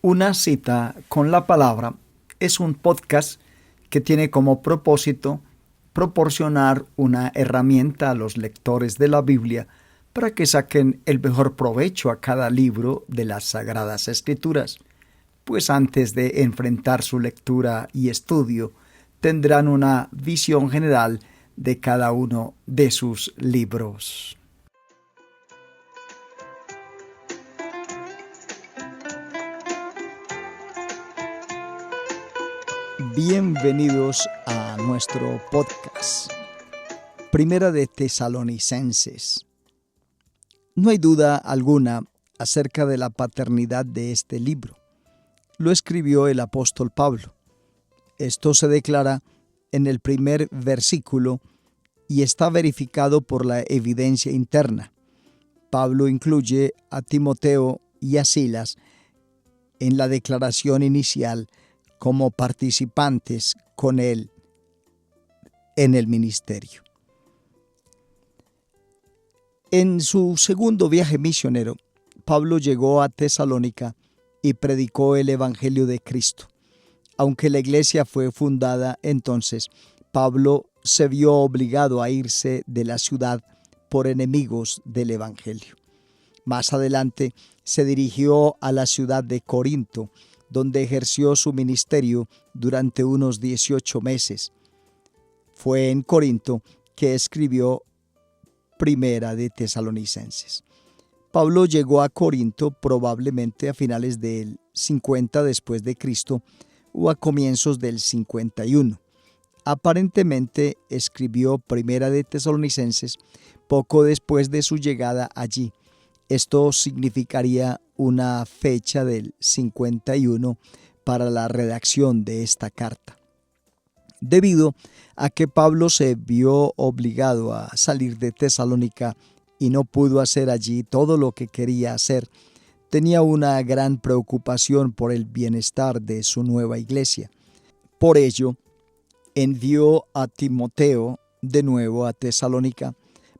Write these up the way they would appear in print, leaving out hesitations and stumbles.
Una cita con la palabra es un podcast que tiene como propósito proporcionar una herramienta a los lectores de la Biblia para que saquen el mejor provecho a cada libro de las Sagradas Escrituras, pues antes de enfrentar su lectura y estudio tendrán una visión general de cada uno de sus libros. Bienvenidos a nuestro podcast, Primera de Tesalonicenses. No hay duda alguna acerca de la paternidad de este libro. Lo escribió el apóstol Pablo. Esto se declara en el primer versículo y está verificado por la evidencia interna. Pablo incluye a Timoteo y a Silas en la declaración inicial como participantes con él en el ministerio. En su segundo viaje misionero, Pablo llegó a Tesalónica y predicó el Evangelio de Cristo. Aunque la iglesia fue fundada entonces, Pablo se vio obligado a irse de la ciudad por enemigos del Evangelio. Más adelante se dirigió a la ciudad de Corinto, donde ejerció su ministerio durante unos 18 meses. Fue en Corinto que escribió Primera de Tesalonicenses. Pablo llegó a Corinto probablemente a finales del 50 después de Cristo o a comienzos del 51. Aparentemente escribió Primera de Tesalonicenses poco después de su llegada allí. Esto significaría una fecha del 51 para la redacción de esta carta. Debido a que Pablo se vio obligado a salir de Tesalónica y no pudo hacer allí todo lo que quería hacer, tenía una gran preocupación por el bienestar de su nueva iglesia. Por ello, envió a Timoteo de nuevo a Tesalónica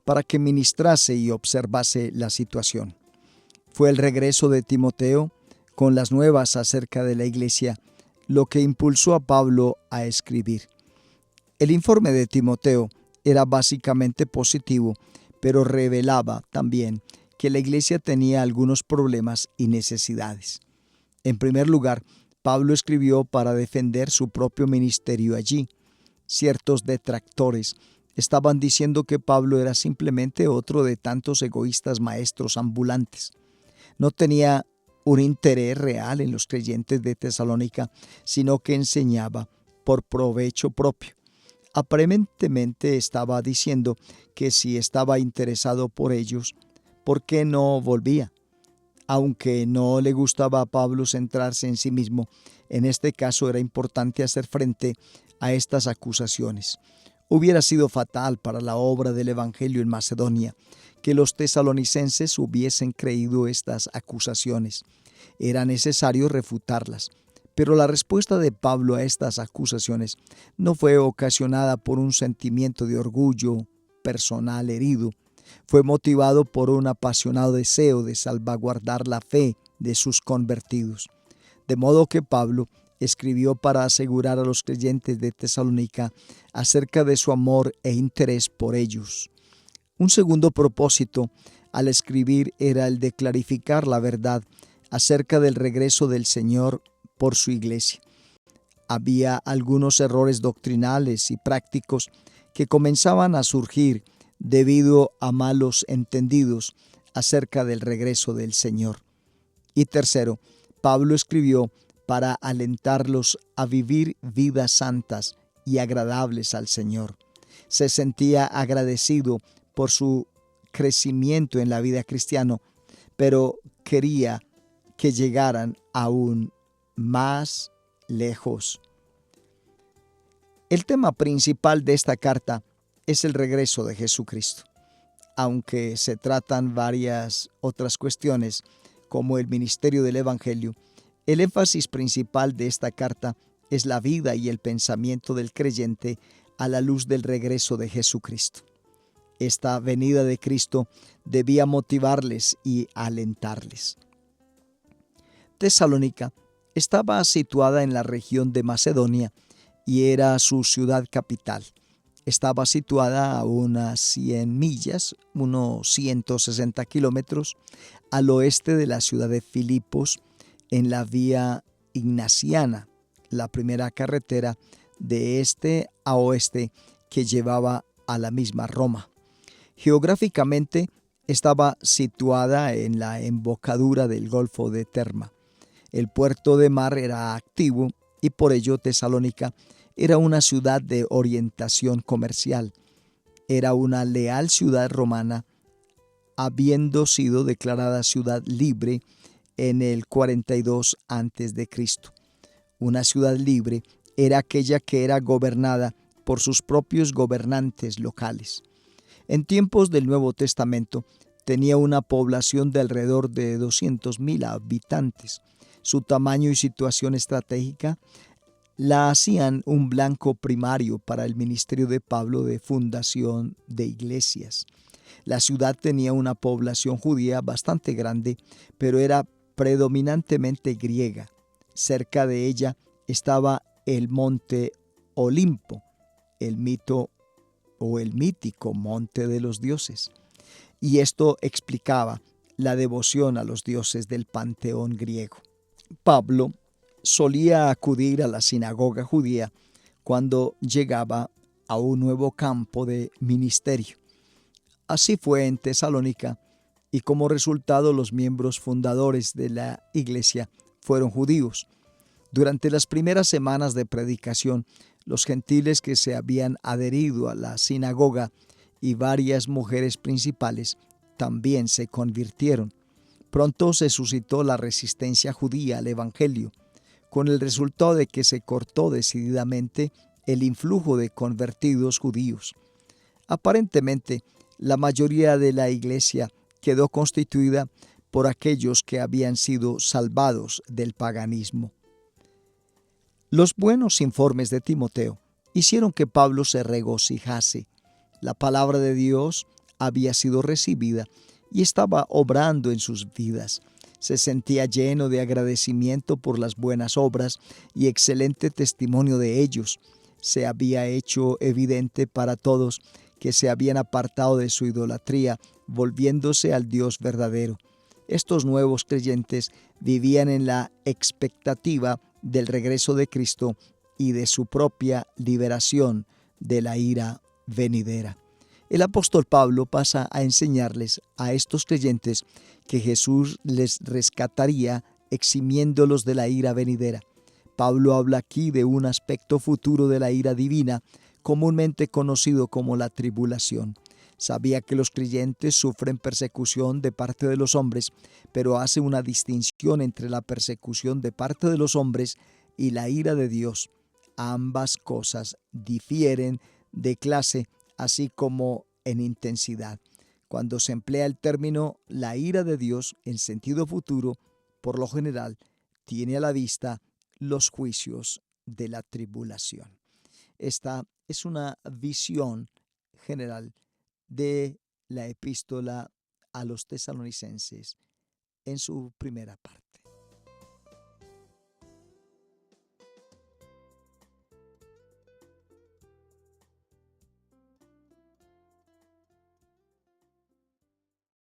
para que ministrase y observase la situación. Fue el regreso de Timoteo con las nuevas acerca de la iglesia lo que impulsó a Pablo a escribir. El informe de Timoteo era básicamente positivo, pero revelaba también que la iglesia tenía algunos problemas y necesidades. En primer lugar, Pablo escribió para defender su propio ministerio allí. Ciertos detractores estaban diciendo que Pablo era simplemente otro de tantos egoístas maestros ambulantes. No tenía un interés real en los creyentes de Tesalónica, sino que enseñaba por provecho propio. Aparentemente estaba diciendo que si estaba interesado por ellos, ¿por qué no volvía? Aunque no le gustaba a Pablo centrarse en sí mismo, en este caso era importante hacer frente a estas acusaciones. Hubiera sido fatal para la obra del Evangelio en Macedonia que los tesalonicenses hubiesen creído estas acusaciones. Era necesario refutarlas. Pero la respuesta de Pablo a estas acusaciones no fue ocasionada por un sentimiento de orgullo personal herido. Fue motivado por un apasionado deseo de salvaguardar la fe de sus convertidos. De modo que Pablo escribió para asegurar a los creyentes de Tesalónica acerca de su amor e interés por ellos. Un segundo propósito al escribir era el de clarificar la verdad acerca del regreso del Señor por su iglesia. Había algunos errores doctrinales y prácticos que comenzaban a surgir debido a malos entendidos acerca del regreso del Señor. Y tercero, Pablo escribió para alentarlos a vivir vidas santas y agradables al Señor. Se sentía agradecido por su crecimiento en la vida cristiana, pero quería que llegaran aún más lejos. El tema principal de esta carta es el regreso de Jesucristo. Aunque se tratan varias otras cuestiones, como el ministerio del Evangelio, el énfasis principal de esta carta es la vida y el pensamiento del creyente a la luz del regreso de Jesucristo. Esta venida de Cristo debía motivarles y alentarles. Tesalónica Estaba situada en la región de Macedonia y era su ciudad capital. Estaba situada a unas 100 millas, unos 160 kilómetros, al oeste de la ciudad de Filipos, en la vía Ignaciana, la primera carretera de este a oeste que llevaba a la misma Roma. Geográficamente estaba situada en la embocadura del Golfo de Terma. El puerto de mar era activo y por ello Tesalónica era una ciudad de orientación comercial. Era una leal ciudad romana, habiendo sido declarada ciudad libre en el 42 a.C. Una ciudad libre era aquella que era gobernada por sus propios gobernantes locales. En tiempos del Nuevo Testamento tenía una población de alrededor de 200,000 habitantes. Su tamaño y situación estratégica la hacían un blanco primario para el ministerio de Pablo de fundación de iglesias. La ciudad tenía una población judía bastante grande, pero era predominantemente griega. Cerca de ella estaba el monte Olimpo, el mito o el mítico monte de los dioses. Y esto explicaba la devoción a los dioses del panteón griego. Pablo solía acudir a la sinagoga judía cuando llegaba a un nuevo campo de ministerio. Así fue en Tesalónica, y como resultado los miembros fundadores de la iglesia fueron judíos. Durante las primeras semanas de predicación, los gentiles que se habían adherido a la sinagoga y varias mujeres principales también se convirtieron. Pronto se suscitó la resistencia judía al evangelio, con el resultado de que se cortó decididamente el influjo de convertidos judíos. Aparentemente, la mayoría de la iglesia quedó constituida por aquellos que habían sido salvados del paganismo. Los buenos informes de Timoteo hicieron que Pablo se regocijase. La palabra de Dios había sido recibida y estaba obrando en sus vidas. Se sentía lleno de agradecimiento por las buenas obras y excelente testimonio de ellos. Se había hecho evidente para todos que se habían apartado de su idolatría, volviéndose al Dios verdadero. Estos nuevos creyentes vivían en la expectativa del regreso de Cristo y de su propia liberación de la ira venidera. El apóstol Pablo pasa a enseñarles a estos creyentes que Jesús les rescataría eximiéndolos de la ira venidera. Pablo habla aquí de un aspecto futuro de la ira divina, comúnmente conocido como la tribulación. Sabía que los creyentes sufren persecución de parte de los hombres, pero hace una distinción entre la persecución de parte de los hombres y la ira de Dios. Ambas cosas difieren de clase, así como en intensidad. Cuando se emplea el término la ira de Dios en sentido futuro, por lo general, tiene a la vista los juicios de la tribulación. Esta es una visión general de la epístola a los tesalonicenses en su primera parte.